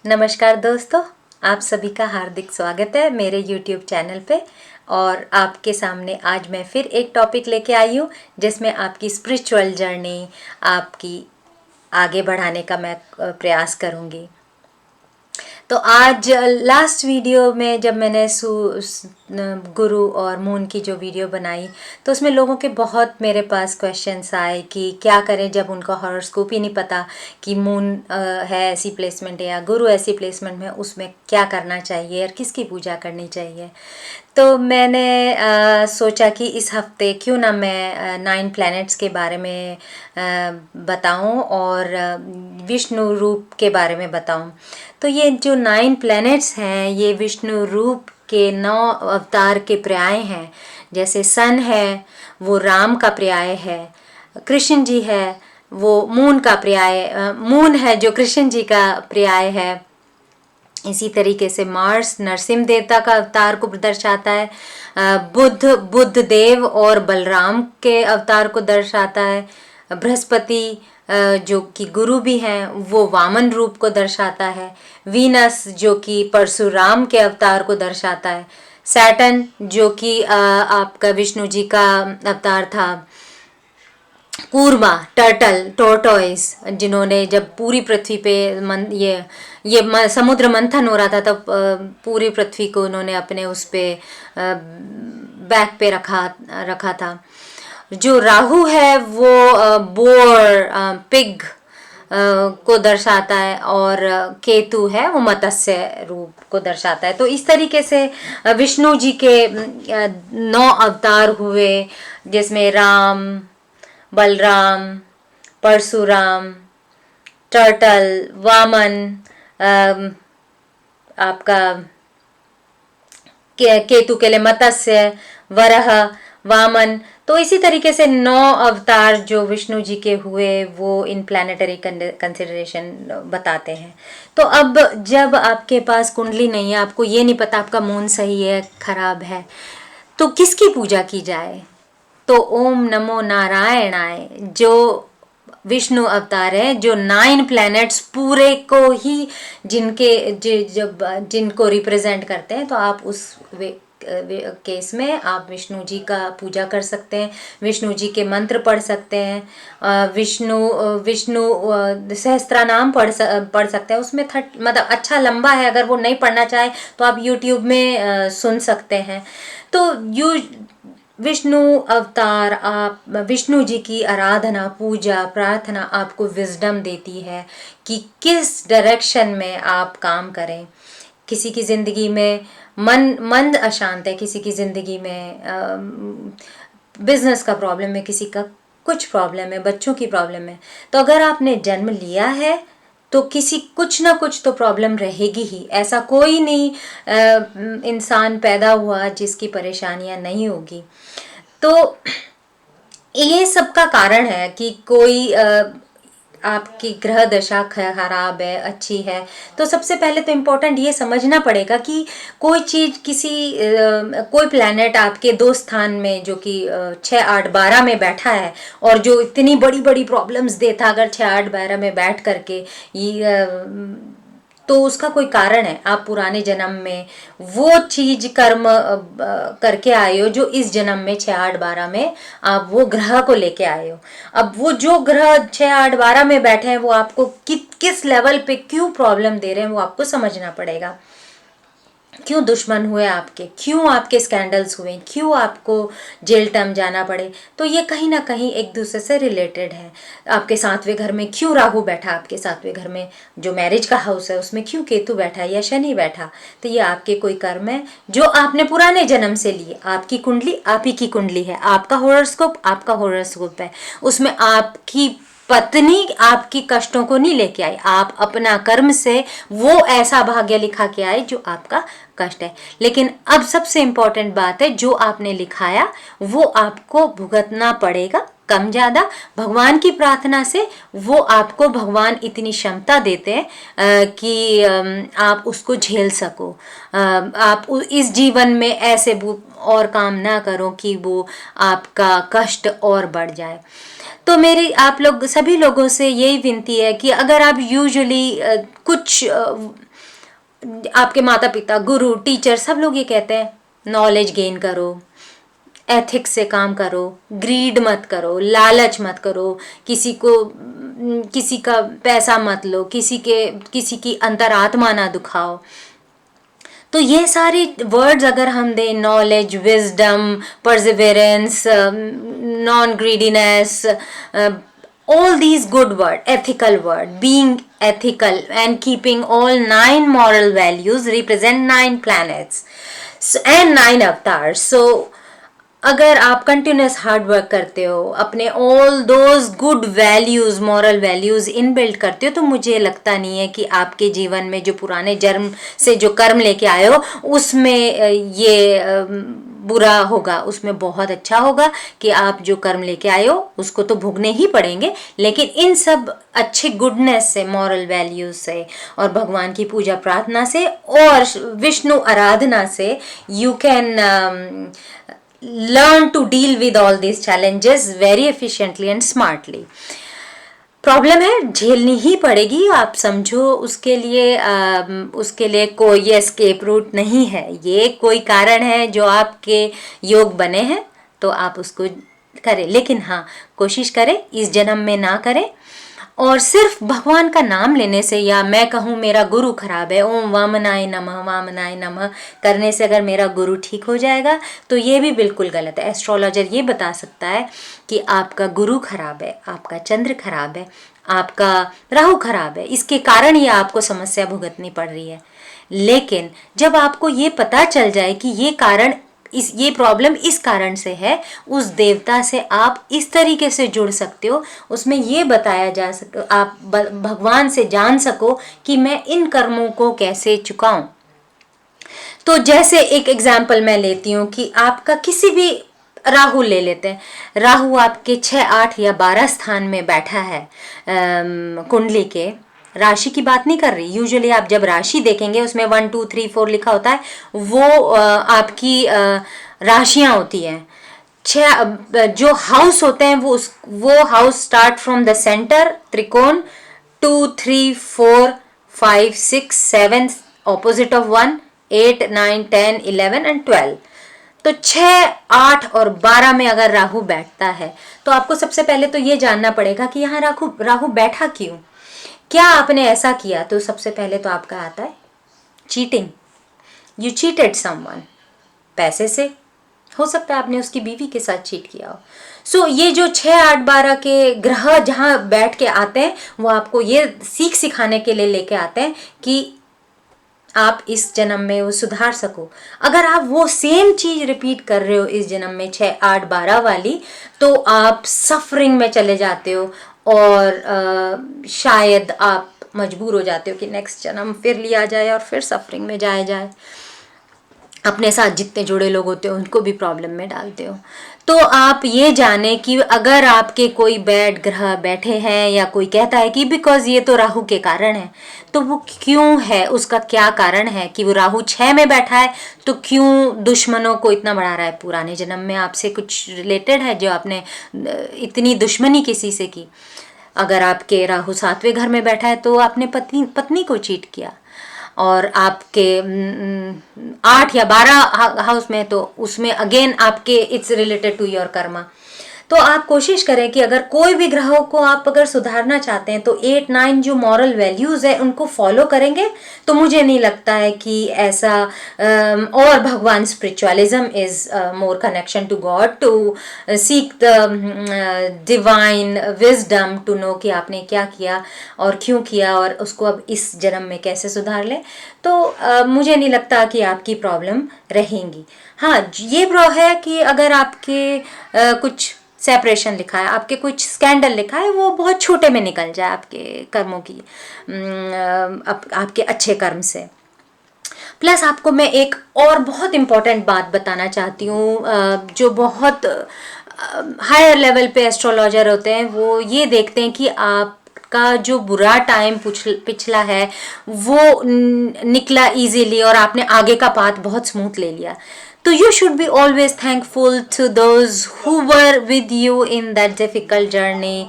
नमस्कार दोस्तों, आप सभी का हार्दिक स्वागत है मेरे YouTube चैनल पे। और आपके सामने आज मैं फिर एक टॉपिक लेके आई हूँ जिसमें आपकी स्पिरिचुअल जर्नी आपकी आगे बढ़ाने का मैं प्रयास करूँगी। तो आज लास्ट वीडियो में जब मैंने गुरु और मून की जो वीडियो बनाई तो उसमें लोगों के बहुत मेरे पास क्वेश्चंस आए कि क्या करें जब उनका हॉरोस्कोप ही नहीं पता कि मून है ऐसी प्लेसमेंट है या गुरु ऐसी प्लेसमेंट में, उसमें क्या करना चाहिए और किसकी पूजा करनी चाहिए। तो मैंने सोचा कि इस हफ्ते क्यों ना मैं 9 प्लैनेट्स के बारे में बताऊं और विष्णु रूप के बारे में बताऊं। तो ये जो 9 प्लैनेट्स हैं ये विष्णु रूप के 9 अवतार के पर्याय हैं। जैसे सन है वो राम का पर्याय है, कृष्ण जी है वो मून का पर्याय, मून है जो कृष्ण जी का पर्याय है। इसी तरीके से मार्स नरसिम्हा देवता का अवतार को दर्शाता है। बुद्ध देव और बलराम के अवतार को दर्शाता है। बृहस्पति जो कि गुरु भी हैं वो वामन रूप को दर्शाता है। वीनस जो कि परशुराम के अवतार को दर्शाता है। सैटर्न जो कि आपका विष्णु जी का अवतार था। कूर्मा टोर्टोइस जिन्होंने जब पूरी पृथ्वी पे समुद्र मंथन हो रहा था तब पूरी पृथ्वी को उन्होंने अपने उस पे बैक पे रखा था। जो राहु है वो बोर पिग को दर्शाता है और केतु है वो मत्स्य रूप को दर्शाता है। तो इस तरीके से विष्णु जी के 9 अवतार हुए जिसमें राम, बलराम, परशुराम, टर्टल, वामन, आपका केतु के लिए मत्स्य, वरह, वामन। तो इसी तरीके से 9 अवतार जो विष्णु जी के हुए वो इन प्लानिटरी कंसिडरेशन बताते हैं। तो अब जब आपके पास कुंडली नहीं है, आपको ये नहीं पता आपका मून सही है खराब है, तो किसकी पूजा की जाए? तो ओम नमो नारायणाय जो विष्णु अवतार है, जो 9 प्लैनेट्स पूरे को ही जिनको रिप्रेजेंट करते हैं, तो आप उस केस में आप विष्णु जी का पूजा कर सकते हैं, विष्णु जी के मंत्र पढ़ सकते हैं, विष्णु सहस्त्रनाम पढ़ सकते हैं। उसमें मतलब अच्छा लंबा है, अगर वो नहीं पढ़ना चाहे तो आप यूट्यूब में सुन सकते हैं। तो विष्णु अवतार, आप विष्णु जी की आराधना, पूजा, प्रार्थना आपको विजडम देती है कि किस डायरेक्शन में आप काम करें। किसी की ज़िंदगी में मन अशांत है, किसी की ज़िंदगी में बिजनेस का प्रॉब्लम है, किसी का कुछ प्रॉब्लम है, बच्चों की प्रॉब्लम है। तो अगर आपने जन्म लिया है तो किसी कुछ ना कुछ तो प्रॉब्लम रहेगी ही। ऐसा कोई नहीं इंसान पैदा हुआ जिसकी परेशानियां नहीं होगी। तो ये सब का कारण है कि कोई आपकी ग्रह दशा खराब है, अच्छी है। तो सबसे पहले तो इम्पोर्टेंट ये समझना पड़ेगा कि कोई चीज़ कोई प्लैनेट आपके 2 स्थान में जो कि 6, 8, 12 में बैठा है और जो इतनी बड़ी बड़ी प्रॉब्लम्स देता, अगर 6, 8, 12 में बैठ करके तो उसका कोई कारण है। आप पुराने जन्म में वो चीज कर्म करके आए हो जो इस जन्म में 6, 8, 12 में आप वो ग्रह को लेके आए हो। अब वो जो ग्रह 6, 8, 12 में बैठे हैं वो आपको किस लेवल पे क्यों प्रॉब्लम दे रहे हैं वो आपको समझना पड़ेगा। क्यों दुश्मन हुए आपके, क्यों आपके स्कैंडल्स हुए, क्यों आपको जेल टर्म जाना पड़े, तो ये कहीं ना कहीं एक दूसरे से रिलेटेड है। आपके 7वें घर में क्यों राहु बैठा, आपके 7वें घर में जो मैरिज का हाउस है उसमें क्यों केतु बैठा या शनि बैठा, तो ये आपके कोई कर्म है जो आपने पुराने जन्म से लिए। आपकी कुंडली आप ही की कुंडली है, आपका हॉरोस्कोप है। उसमें आपकी पत्नी आपकी कष्टों को नहीं लेके आई, आप अपना कर्म से वो ऐसा भाग्य लिखा के आए जो आपका कष्ट है। लेकिन अब सबसे इंपॉर्टेंट बात है, जो आपने लिखाया वो आपको भुगतना पड़ेगा, कम ज़्यादा भगवान की प्रार्थना से वो आपको भगवान इतनी क्षमता देते हैं कि आप उसको झेल सको। आप इस जीवन में ऐसे और काम ना करो कि वो आपका कष्ट और बढ़ जाए। तो मेरी आप लोग सभी लोगों से यही विनती है कि अगर आप यूजुअली कुछ आपके माता पिता, गुरु, टीचर, सब लोग ये कहते हैं नॉलेज गेन करो, एथिक्स से काम करो, ग्रीड मत करो, लालच मत करो, किसी का पैसा मत लो, किसी की अंतरात्मा ना दुखाओ। तो ये सारे वर्ड्स अगर हम दें, knowledge, wisdom, perseverance, non greediness, all these good word, ethical word, being ethical and keeping all 9 moral values represent 9 planets and 9 avatars. So अगर आप कंटिन्यूस हार्ड वर्क करते हो, अपने all those good values, moral values in build करते हो, तो मुझे लगता नहीं है कि आपके जीवन में जो पुराने जन्म से जो कर्म लेके आए हो उसमें ये बुरा होगा। उसमें बहुत अच्छा होगा कि आप जो कर्म लेके आए हो उसको तो भोगने ही पड़ेंगे, लेकिन इन सब अच्छे गुडनेस से, मॉरल वैल्यूज से और भगवान की पूजा प्रार्थना से और विष्णु आराधना से you can learn to deal with all these challenges very efficiently and smartly. Problem है, झेलनी ही पड़ेगी, आप समझो। उसके लिए कोई एस्केप रूट नहीं है, ये कोई कारण है जो आपके योग बने हैं तो आप उसको करें, लेकिन हाँ कोशिश करें इस जन्म में ना करें। और सिर्फ भगवान का नाम लेने से, या मैं कहूँ मेरा गुरु खराब है, ओम वामनाय नमः वामनाय नमः करने से अगर मेरा गुरु ठीक हो जाएगा तो ये भी बिल्कुल गलत है। एस्ट्रोलॉजर ये बता सकता है कि आपका गुरु खराब है, आपका चंद्र खराब है, आपका राहु खराब है, इसके कारण ये आपको समस्या भुगतनी पड़ रही है। लेकिन जब आपको ये पता चल जाए कि ये प्रॉब्लम इस कारण से है, उस देवता से आप इस तरीके से जुड़ सकते हो, उसमें ये बताया जा सके, आप भगवान से जान सको कि मैं इन कर्मों को कैसे चुकाऊं। तो जैसे एक एग्जाम्पल मैं लेती हूँ कि आपका किसी भी, राहु ले लेते हैं, राहु आपके 6, 8 या 12 स्थान में बैठा है कुंडली के, राशि की बात नहीं कर रही। यूजुअली आप जब राशि देखेंगे उसमें 1, 2, 3, 4 लिखा होता है, वो आपकी राशियां होती हैं। 6 जो हाउस होते हैं वो house start from the centre, त्रिकोण, 2, 3, 4, 5, 6, 7 ऑपोजिट ऑफ 1, 8, 9, 10, 11 एंड 12। तो 6, 8 और 12 में अगर राहु बैठता है तो आपको सबसे पहले तो ये जानना पड़ेगा कि यहाँ राहु बैठा क्यों, क्या आपने ऐसा किया। तो सबसे पहले तो आपका आता है चीटिंग, यू चीटेड समवन, पैसे से, हो सकता है आपने उसकी बीवी के साथ चीट किया हो। सो ये जो 6, 8, 12 के ग्रह जहाँ बैठ के आते हैं वो आपको ये सीख सिखाने के लिए लेके आते हैं कि आप इस जन्म में वो सुधार सको। अगर आप वो सेम चीज रिपीट कर रहे हो इस जन्म में 6, 8, 12 वाली, तो आप सफरिंग में चले जाते हो और शायद आप मजबूर हो जाते हो कि नेक्स्ट जन्म फिर लिया जाए और फिर सफरिंग में जाया जाए। अपने साथ जितने जुड़े लोग होते हो उनको भी प्रॉब्लम में डालते हो। तो आप ये जाने कि अगर आपके कोई बैड ग्रह बैठे हैं या कोई कहता है कि बिकॉज ये तो राहु के कारण है, तो वो क्यों है, उसका क्या कारण है कि वो राहु 6 में बैठा है, तो क्यों दुश्मनों को इतना बढ़ा रहा है। पुराने जन्म में आपसे कुछ रिलेटेड है जो आपने इतनी दुश्मनी किसी से की। अगर आपके राहु 7वें घर में बैठा है तो आपने पत्नी को चीट किया, और आपके 8 या 12 हाउस में तो उसमें अगेन आपके it's related to your karma. तो आप कोशिश करें कि अगर कोई भी ग्रहों को आप अगर सुधारना चाहते हैं तो 8, 9 जो मॉरल वैल्यूज है उनको फॉलो करेंगे तो मुझे नहीं लगता है कि ऐसा और भगवान spiritualism is more connection to God, to seek the divine wisdom, to know कि आपने क्या किया और क्यों किया और उसको अब इस जन्म में कैसे सुधार लें। तो मुझे नहीं लगता कि आपकी प्रॉब्लम रहेंगी। हाँ, ये प्रो है कि अगर आपके कुछ सेपरेशन लिखा है, आपके कुछ स्कैंडल लिखा है, वो बहुत छोटे में निकल जाए आपके कर्मों की, आपके अच्छे कर्म से। प्लस आपको मैं एक और बहुत इम्पॉर्टेंट बात बताना चाहती हूँ, जो बहुत हायर लेवल पे एस्ट्रोलॉजर होते हैं वो ये देखते हैं कि आप का जो बुरा टाइम पिछला है वो निकला इजीली और आपने आगे का पाथ बहुत स्मूथ ले लिया। तो you should be always thankful to those who were with you in that difficult journey.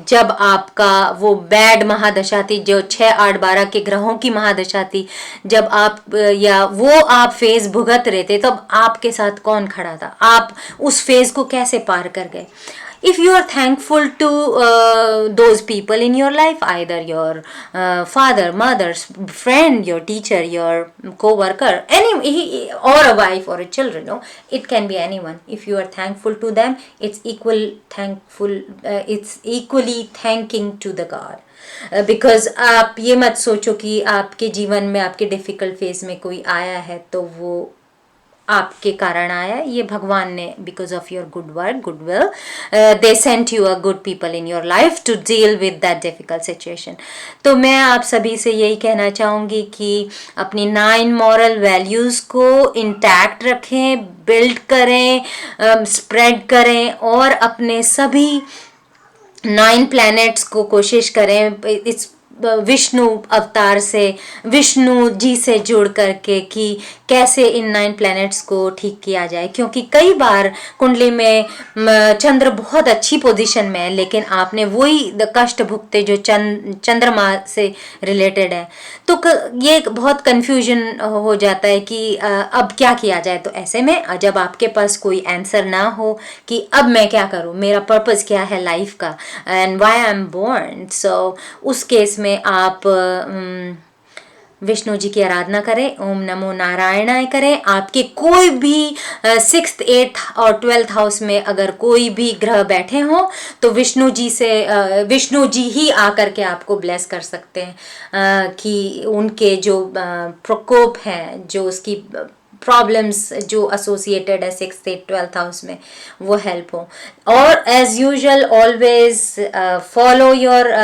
जब आपका वो बैड महादशा थी, जो 6, 8, 12 के ग्रहों की महादशा थी, जब आप या वो आप फेज भुगत रहे थे, तब आपके साथ कौन खड़ा था, आप उस फेज को कैसे पार कर गए। If you are thankful to those people in your life, either your father, mother, friend, your teacher, your co-worker, or a wife or a children, no, it can be anyone. If you are thankful to them, it's equally thanking to the God. Because आप ये मत सोचो कि आपके जीवन में आपके difficult phase में कोई आया है तो वो आपके कारण आया है, ये भगवान ने because of your good work, good will, they sent you a good people in your life to deal with that difficult situation. तो मैं आप सभी से यही कहना चाहूँगी कि अपनी 9 मॉरल वैल्यूज़ को इंटैक्ट रखें, बिल्ड करें, स्प्रेड करें और अपने सभी 9 प्लैनेट्स को कोशिश करें इस विष्णु अवतार से, विष्णु जी से जुड़ करके कि कैसे इन 9 प्लैनेट्स को ठीक किया जाए। क्योंकि कई बार कुंडली में चंद्र बहुत अच्छी पोजीशन में है, लेकिन आपने वही कष्ट भुगते जो चंद्रमा से रिलेटेड है, तो ये बहुत कंफ्यूजन हो जाता है कि अब क्या किया जाए। तो ऐसे में जब आपके पास कोई आंसर ना हो कि अब मैं क्या करूँ, मेरा पर्पस क्या है लाइफ का, and why I am born, so उस केस में आप विष्णु जी की आराधना करें, ओम नमो नारायणाय करें। आपके कोई भी 6th, 8th और 12th हाउस में अगर कोई भी ग्रह बैठे हों तो विष्णु जी ही आकर के आपको ब्लेस कर सकते हैं कि उनके जो प्रकोप हैं, जो उसकी प्रॉब्लम्स जो एसोसिएटेड है 6th, 8th, 12th हाउस में, वो हेल्प हो। और as usual always follow your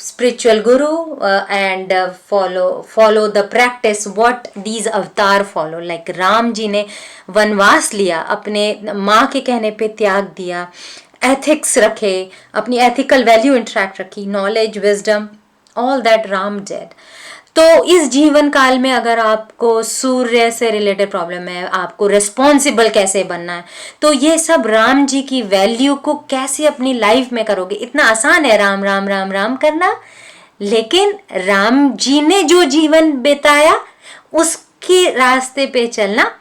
spiritual guru and follow the practice what these avatar follow, like Ram ji ने वनवास लिया, अपने माँ के कहने पे त्याग दिया, एथिक्स रखे, अपनी एथिकल वैल्यू इंट्रैक्ट रखी, knowledge, wisdom, all that Ram did. तो इस जीवन काल में अगर आपको सूर्य से रिलेटेड प्रॉब्लम है, आपको रिस्पॉन्सिबल कैसे बनना है, तो ये सब राम जी की वैल्यू को कैसे अपनी लाइफ में करोगे। इतना आसान है राम राम राम राम करना, लेकिन राम जी ने जो जीवन बिताया उसके रास्ते पे चलना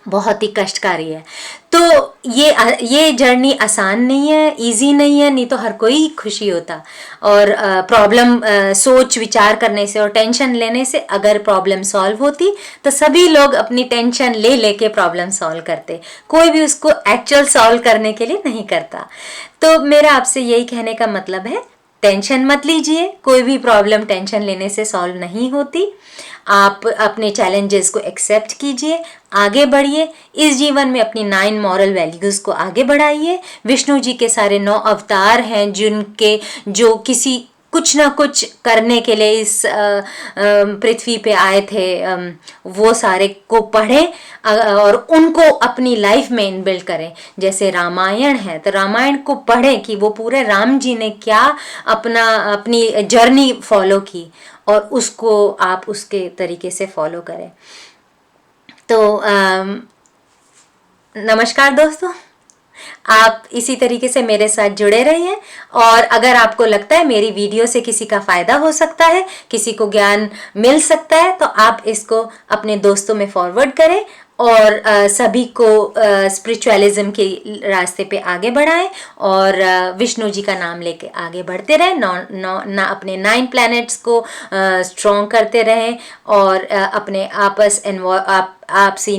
बहुत ही कष्टकारी है। तो ये जर्नी आसान नहीं है, इजी नहीं है, नहीं तो हर कोई खुशी होता। और प्रॉब्लम सोच विचार करने से और टेंशन लेने से अगर प्रॉब्लम सॉल्व होती तो सभी लोग अपनी टेंशन ले लेके प्रॉब्लम सॉल्व करते, कोई भी उसको एक्चुअल सॉल्व करने के लिए नहीं करता। तो मेरा आपसे यही कहने का मतलब है, टेंशन मत लीजिए, कोई भी प्रॉब्लम टेंशन लेने से सॉल्व नहीं होती। आप अपने चैलेंजेस को एक्सेप्ट कीजिए, आगे बढ़िए, इस जीवन में अपनी 9 मॉरल वैल्यूज़ को आगे बढ़ाइए। विष्णु जी के सारे 9 अवतार हैं जो किसी कुछ ना कुछ करने के लिए इस पृथ्वी पे आए थे, वो सारे को पढ़ें और उनको अपनी लाइफ में इनबिल्ड करें। जैसे रामायण है तो रामायण को पढ़ें कि वो पूरे राम जी ने क्या अपनी जर्नी फॉलो की और उसको आप उसके तरीके से फॉलो करें। तो नमस्कार दोस्तों, आप इसी तरीके से मेरे साथ जुड़े रहिए और अगर आपको लगता है मेरी वीडियो से किसी का फ़ायदा हो सकता है, किसी को ज्ञान मिल सकता है, तो आप इसको अपने दोस्तों में फॉरवर्ड करें और सभी को स्पिरिचुअलिज्म के रास्ते पे आगे बढ़ाएं और विष्णु जी का नाम लेके आगे बढ़ते रहें, अपने 9 प्लैनेट्स को स्ट्रॉन्ग करते रहें और अपने आपसी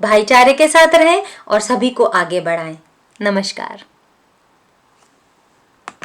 भाईचारे के साथ रहें और सभी को आगे बढ़ाएं। नमस्कार।